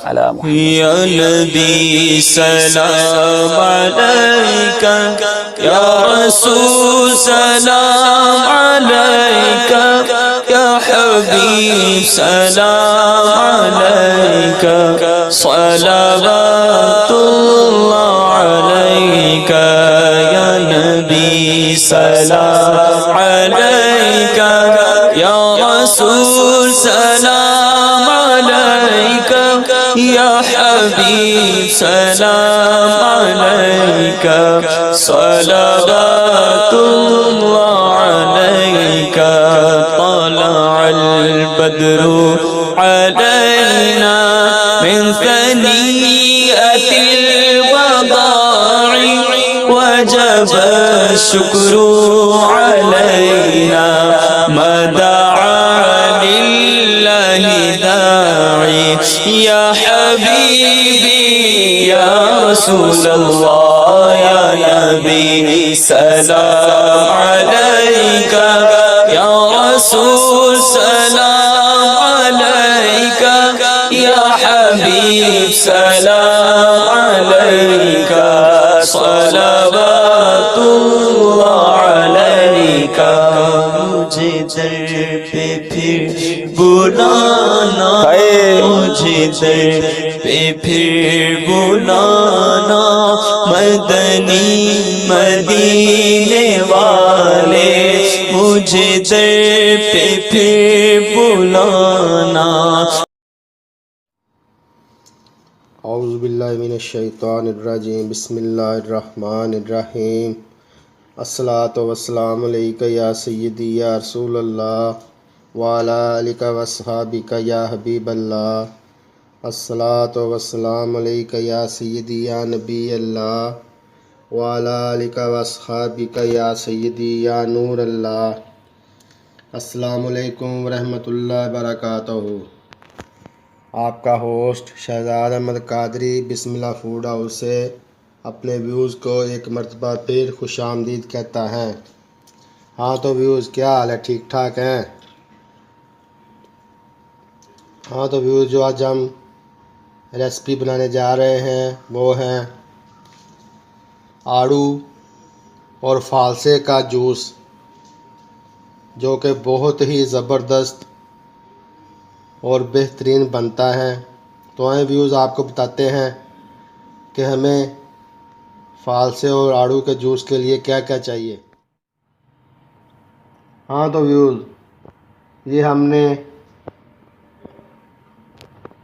या नबी सलाम अलैका, या रसूल सलाम अलैका, या हबीब सलाम अलैका, सलावतुल्लाह अलैका, या नबी सलाम अलैका, या रसूल सलाम अलैका, या हबीब सलाम अलैका, सलावतुल्लाह अलैका, तलअल बद्रु अलैना मिन सनियतिल वदा'i वजब शुक्रू अलैना मदआ लिल्लाहि दा'i या हबीबी या रसूलल्लाह या नबी सलाम अलैका, या रसूल सलाम अलैका, या हबीब सलाम अलैका, सलावतुल्लाह अलैका। मुझे दर पे फिर बुलाना, मुझे दर पे फिर बुलाना, मदनी मदीने वाले मुझे दर पे फिर बुलाना। औज़ु बिल्लाहि मिनश शैतानिर रजीम, बिस्मिल्लाहिर्रहमानिर्रहीम। अस्सलातु वस्सलामु अलैका या सय्यदी या रसूलल्लाह व अला आलिका वस्सहाबिका या हबीबल्लाह। अस्सलातु वस्सलामु अलैका या सय्यदी या नबी अल्लाह व अला आलिका वस्सहाबिका या सय्यदी या नूर अल्लाह। अस्सलामु अलैकुम व रहमतुल्लाहि व बरकातुहू। आपका होस्ट शहजाद अहमद कादरी बिस्मिल्लाह फूड हाउस से अपने व्यूज़ को एक मरतबा फिर खुशामदीद कहता है। हाँ तो व्यूज़ क्या हाल है, ठीक ठाक हैं? हाँ तो व्यूज़ जो आज हम रेसिपी बनाने जा रहे हैं वो है आड़ू और फालसे का जूस, जो कि बहुत ही ज़बरदस्त और बेहतरीन बनता है। तो आए व्यूज़ आपको बताते हैं कि हमें फालसे और आड़ू के जूस के लिए क्या क्या चाहिए। हाँ तो व्यूज़ ये हमने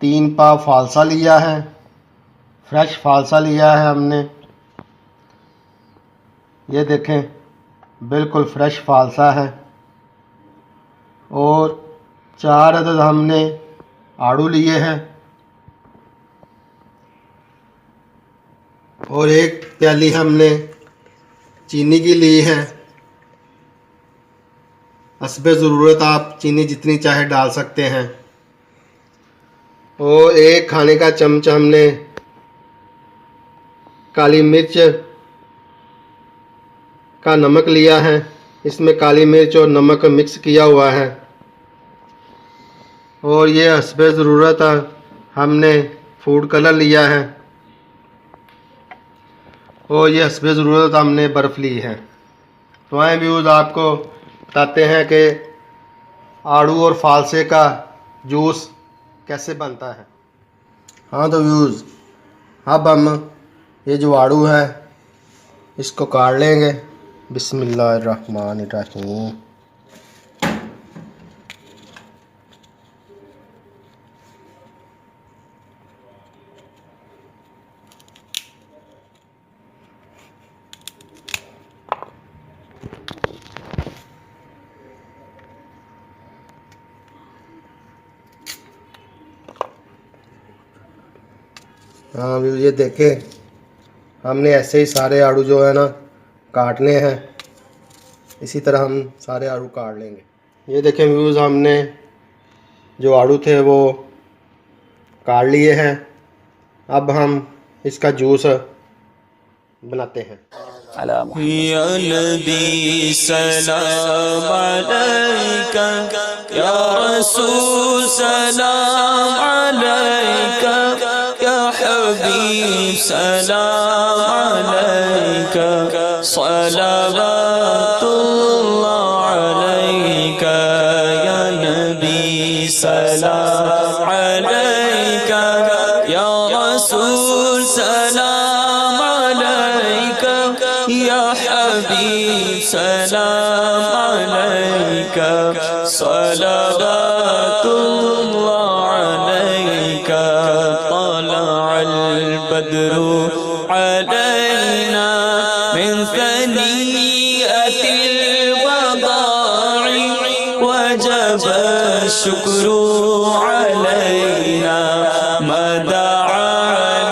3 पाव फालसा लिया है, फ्रेश फालसा लिया है हमने। ये देखें बिल्कुल फ्रेश फालसा है। और 4 अदद हमने आड़ू लिए हैं और 1 प्याली हमने चीनी की ली है। हस्बे ज़रूरत आप चीनी जितनी चाहे डाल सकते हैं। और 1 खाने का चमचा हमने काली मिर्च का नमक लिया है। इसमें काली मिर्च और नमक मिक्स किया हुआ है। और ये हस्बे ज़रूरत हमने फूड कलर लिया है। और ये हस्बे ज़रूरत हमने बर्फ़ ली है। तो आए व्यूज़ आपको बताते हैं कि आड़ू और फालसे का जूस कैसे बनता है। हाँ तो व्यूज़ अब हम ये जो आड़ू है इसको काट लेंगे। बिस्मिल्लाहिर्रहमानिर्रहीम। हाँ ये देखें हमने ऐसे ही सारे आड़ू जो है ना काटने हैं। इसी तरह हम सारे आड़ू काट लेंगे। ये देखें व्यूज़ हमने जो आड़ू थे वो काट लिए हैं। अब हम इसका जूस बनाते हैं। या नबी सलाम अलैका, या रसूल सलाम अलैका, हबीब सलाम अलैका सलावतुल्लाह अलैका या नबी सलाम अलैका या रसूल सलाम अलैका या हबीब सलाम अलैका सलावतुल्लाह अलैका तलअल बद्रु अलैना मिन सनियतिल वदा'i वजब शुक्रू अलैना मदआ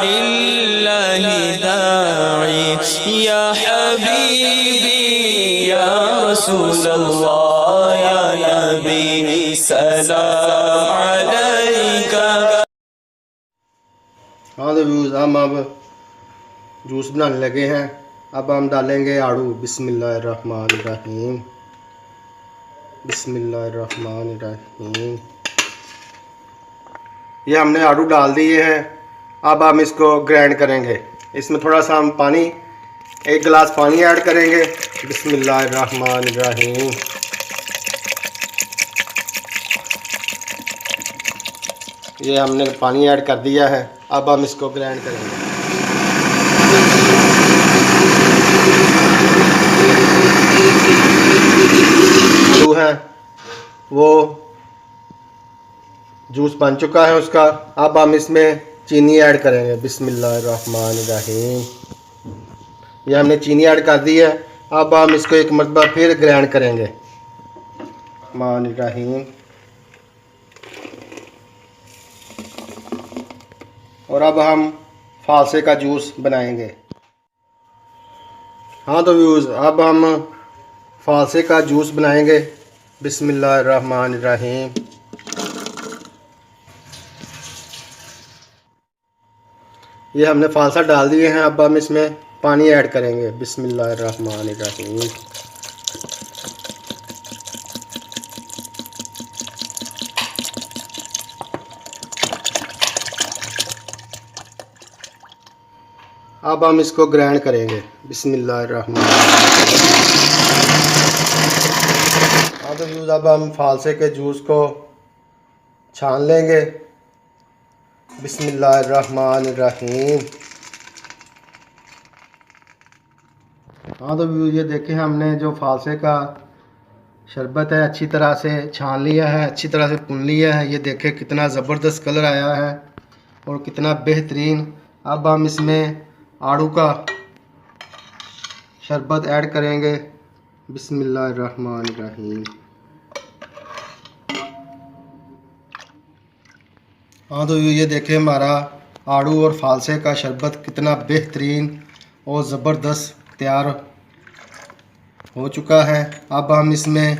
लिल्लाहि दा'i या हबीबी या रसूलल्लाह या नबी सलाम अलैका। हाँ तो व्यूज़ हम अब जूस बनाने लगे हैं। अब हम डालेंगे आड़ू। बिस्मिल्लाहिर्रहमानिर्रहीम बिस्मिल्लाहिर्रहमानिर्रहीम। ये हमने आड़ू डाल दिए हैं। अब हम इसको ग्राइंड करेंगे। इसमें थोड़ा सा हम पानी, 1 गिलास पानी ऐड करेंगे। बिस्मिल्लाहिर्रहमानिर्रहीम। ये हमने पानी ऐड कर दिया है। अब हम इसको ग्राइंड करेंगे। आलू है वो जूस बन चुका है उसका। अब हम इसमें चीनी ऐड करेंगे। बिस्मिल्लाहिर्रहमानिर्रहीम। ये हमने चीनी ऐड कर दी है। अब हम इसको एक मरतबा फिर ग्राइंड करेंगे। बिस्मिल्लाहिर्रहमानिर्रहीम। और अब हम फालसे का जूस बनाएंगे। हाँ तो व्यूज़ अब हम फालसे का जूस बनाएंगे। बिस्मिल्लाहिर्रहमानिर्रहीम। ये हमने फालसा डाल दिए हैं। अब हम इसमें पानी ऐड करेंगे। बिस्मिल्लाहिर्रहमानिर्रहीम। अब हम इसको ग्राइंड करेंगे। बिस्मिल्लाहिर्रहमानिर्रहीम। हाँ तो व्यूज़ अब हम फालसे के जूस को छान लेंगे। बिस्मिल्लाहिर्रहमानिर्रहीम। हाँ तो व्यूज़ ये देखें, हमने जो फालसे का शरबत है अच्छी तरह से छान लिया है, अच्छी तरह से भून लिया है। ये देखें कितना ज़बरदस्त कलर आया है और कितना बेहतरीन। अब हम इसमें आड़ू का शरबत ऐड करेंगे। बिस्मिल्लाहिर्रहमानिर्रहीम। हाँ तो ये देखें हमारा आड़ू और फालसे का शरबत कितना बेहतरीन और ज़बरदस्त तैयार हो चुका है। अब हम इसमें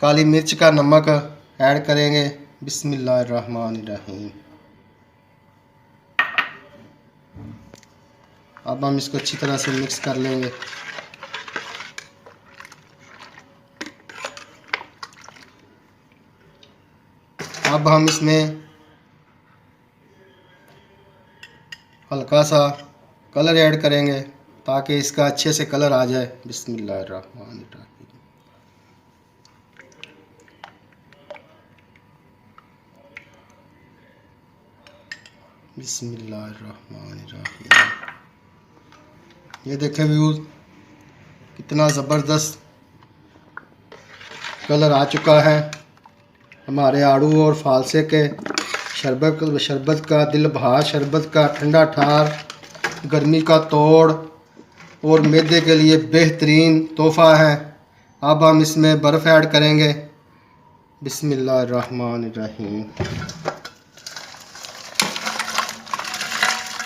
काली मिर्च का नमक ऐड करेंगे। बिस्मिल्लाहिर्रहमानिर्रहीम। अब हम इसको अच्छी तरह से मिक्स कर लेंगे। अब हम इसमें हल्का सा कलर ऐड करेंगे ताकि इसका अच्छे से कलर आ जाए। बिस्मिल्लाहिर्रहमानिर्रहीम। बिस्मिल्लाहिर्रहमानिर्रहीम। ये देखें व्यूज़ कितना ज़बरदस्त कलर आ चुका है हमारे आड़ू और फालसे के शरबत का, दिल बहा शरबत का, ठंडा ठार, गर्मी का तोड़ और मैदे के लिए बेहतरीन तोहफ़ा है। अब हम इसमें बर्फ़ ऐड करेंगे। बिस्मिल्लाहिर्रहमानिर्रहीम।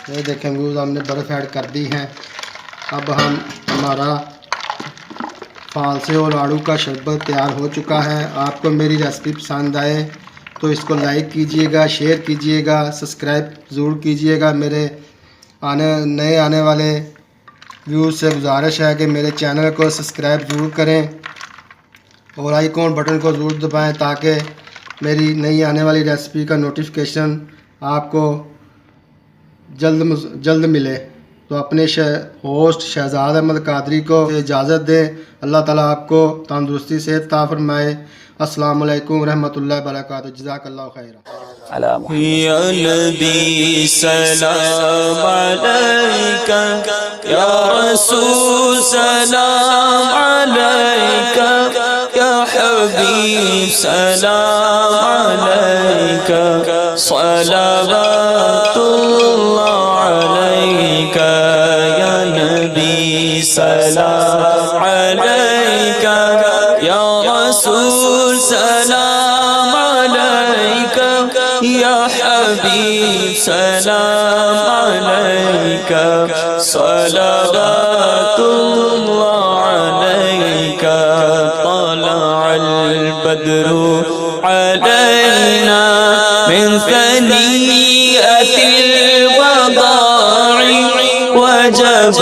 ये देखें व्यूज़ हमने बर्फ़ ऐड कर दी है। अब हमारा फालसे और आड़ू का शरबत तैयार हो चुका है। आपको मेरी रेसिपी पसंद आए तो इसको लाइक कीजिएगा, शेयर कीजिएगा, सब्सक्राइब ज़रूर कीजिएगा। मेरे नए आने वाले व्यूज़ से गुजारिश है कि मेरे चैनल को सब्सक्राइब ज़रूर करें और आइकॉन बटन को ज़रूर दबाएं ताकि मेरी नई आने वाली रेसिपी का नोटिफिकेशन आपको जल्द मिले। तो अपने होस्ट शहजाद अहमद कादरी को इजाज़त दें। अल्लाह ताला आपको तंदुरुस्ती सेहत अता फरमाए। अस्सलामु अलैकुम रहमतुल्लाहि व बरकातुहू। जज़ाकल्लाहु खैरा। या नबी सलाम अलैका, या रसूल सलाम अलैका, या हबीब सलाम अलैका, सलावतुल्लाह अलैका, या नबी सलाम अलैका, या रसूल सलाम अलैका, या हबीब सलाम अलैका, सलावतुल्लाह अलैका, तलअल बद्रु अलैना मिन सनियतिल वदा'i वजब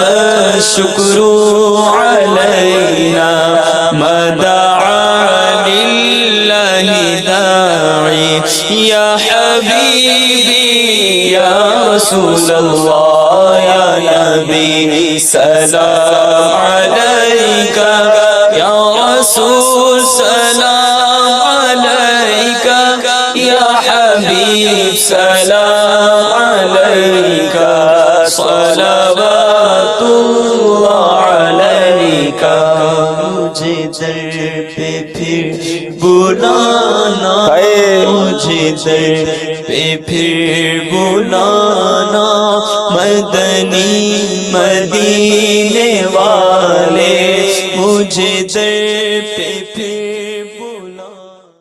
शुक्रू अलैना मदआ लिल्लाहि दा'i या हबीबी या रसूलल्लाह या नबी सलाम अलैका, या रसूल सलाम अलैका, या हबीब सलाम अलैका, सलावतुल्लाह अलैका। मुझे दर पे फिर बुलाना, मुझे दर पे फिर बुलाना, मदनी मदीने वाले मुझे दर